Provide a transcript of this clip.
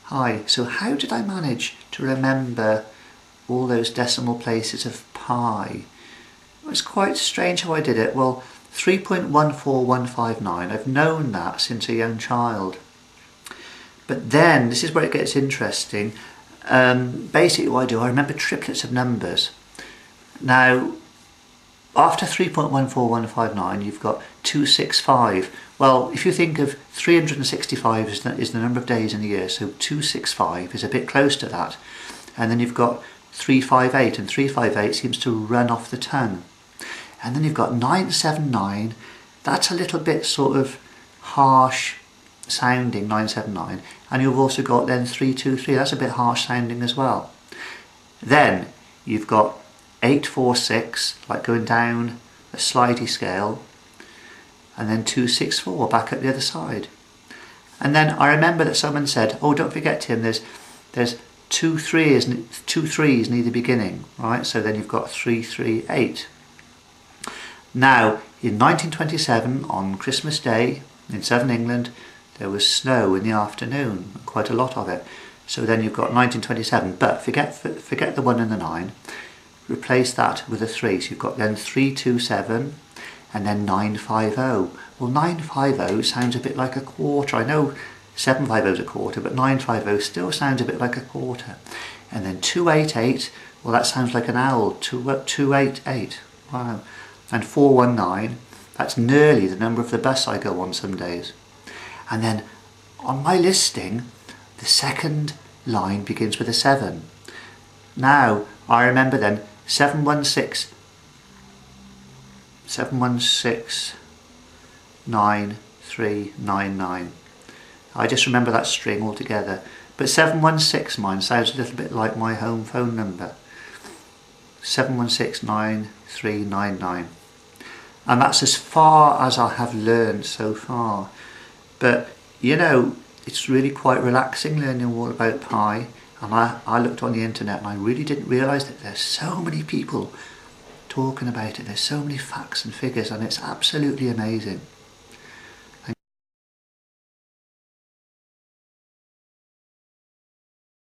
Hi, so how did I manage to remember all those decimal places of pi? It was quite strange how I did it. Well, 3.14159, I've known that since a young child. But then, this is where it gets interesting. Basically what I do, I remember triplets of numbers. Now, after 3.14159, you've got 265. Well, if you think of 365 is the number of days in a year, so 265 is a bit close to that. And then you've got 358, and 358 seems to run off the tongue. And then you've got 979, that's a little bit sort of harsh sounding, 979. And you've also got then 323, that's a bit harsh sounding as well. Then you've got 846, like going down a slidey scale, and then 264 back at the other side. And then I remember that someone said, oh, don't forget, Tim, there's two threes near the beginning, right? So then you've got 338. Now, in 1927, on Christmas Day in southern England, there was snow in the afternoon, quite a lot of it. So then you've got 1927, but forget the 1 and the 9. Replace that with a 3, so you've got then 327 and then 950. Well, 950 sounds a bit like a quarter. I know 750 is a quarter, but 950 still sounds a bit like a quarter. And then 288, well, that sounds like an owl, 288, wow. And 419, that's nearly the number of the bus I go on some days. And then on my listing, the second line begins with a 7. Now, I remember then 716 9399. I just remember that string altogether. But 716 mine sounds a little bit like my home phone number. 716 9399. And that's as far as I have learned so far. But you know, it's really quite relaxing learning all about pi. And I looked on the internet and I really didn't realise that there's so many people talking about it. There's so many facts and figures, and it's absolutely amazing.